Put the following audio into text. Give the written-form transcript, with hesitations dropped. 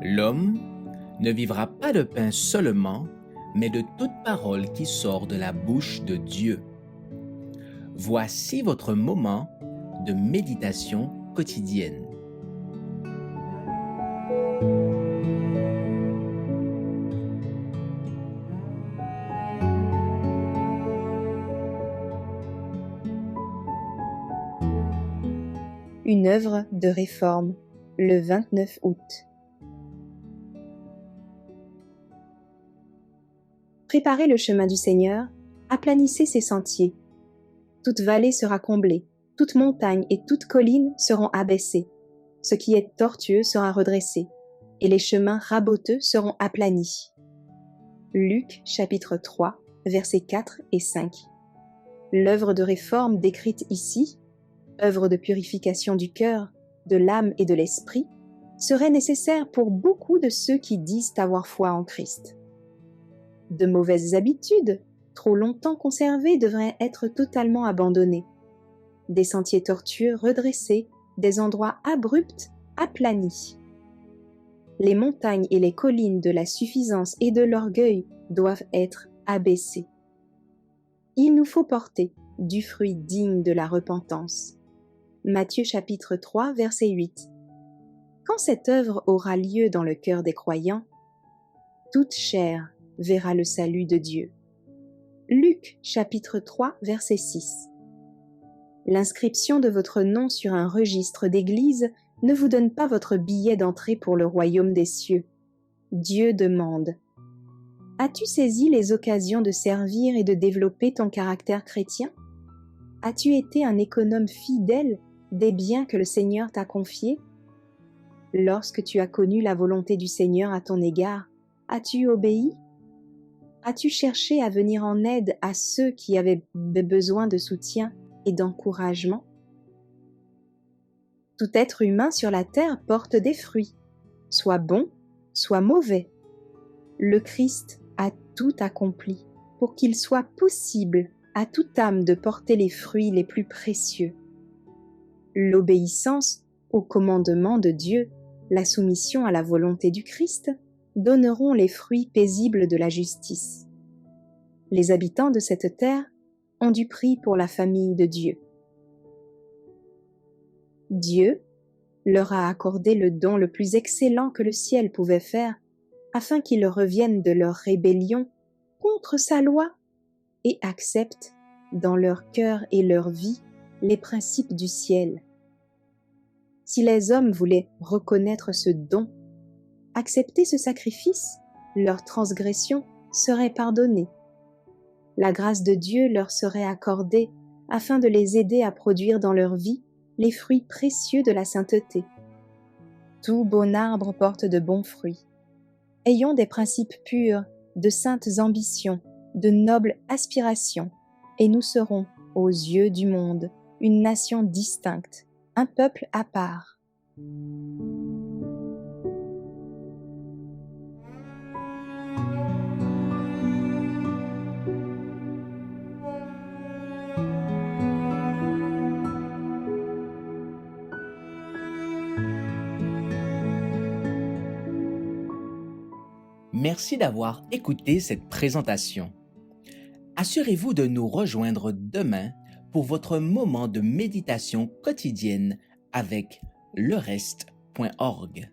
L'homme ne vivra pas de pain seulement, mais de toute parole qui sort de la bouche de Dieu. Voici votre moment de méditation quotidienne. Une œuvre de réforme, le 29 août. Préparez le chemin du Seigneur, aplanissez ses sentiers. Toute vallée sera comblée, toute montagne et toute colline seront abaissées. Ce qui est tortueux sera redressé, et les chemins raboteux seront aplanis. Luc chapitre 3, versets 4 et 5. L'œuvre de réforme décrite ici, œuvre de purification du cœur, de l'âme et de l'esprit, serait nécessaire pour beaucoup de ceux qui disent avoir foi en Christ. De mauvaises habitudes, trop longtemps conservées, devraient être totalement abandonnées. Des sentiers tortueux redressés, des endroits abrupts aplanis. Les montagnes et les collines de la suffisance et de l'orgueil doivent être abaissées. Il nous faut porter du fruit digne de la repentance. Matthieu chapitre 3, verset 8. Quand cette œuvre aura lieu dans le cœur des croyants, toute chair verra le salut de Dieu. Luc chapitre 3, verset 6. L'inscription de votre nom sur un registre d'église ne vous donne pas votre billet d'entrée pour le royaume des cieux. Dieu demande: as-tu saisi les occasions de servir et de développer ton caractère chrétien? As-tu été un économe fidèle des biens que le Seigneur t'a confiés? Lorsque tu as connu la volonté du Seigneur à ton égard, as-tu obéi? As-tu cherché à venir en aide à ceux qui avaient besoin de soutien et d'encouragement? Tout être humain sur la terre porte des fruits, soit bons, soit mauvais. Le Christ a tout accompli pour qu'il soit possible à toute âme de porter les fruits les plus précieux. L'obéissance au commandement de Dieu, la soumission à la volonté du Christ, donneront les fruits paisibles de la justice. Les habitants de cette terre ont du prix pour la famille de Dieu. Dieu leur a accordé le don le plus excellent que le ciel pouvait faire, afin qu'ils reviennent de leur rébellion contre sa loi et acceptent dans leur cœur et leur vie les principes du ciel. Si les hommes voulaient reconnaître ce don, accepter ce sacrifice, leur transgression serait pardonnée. La grâce de Dieu leur serait accordée afin de les aider à produire dans leur vie les fruits précieux de la sainteté. Tout bon arbre porte de bons fruits. Ayons des principes purs, de saintes ambitions, de nobles aspirations, et nous serons, aux yeux du monde, une nation distincte, un peuple à part. Merci d'avoir écouté cette présentation. Assurez-vous de nous rejoindre demain pour votre moment de méditation quotidienne avec lereste.org.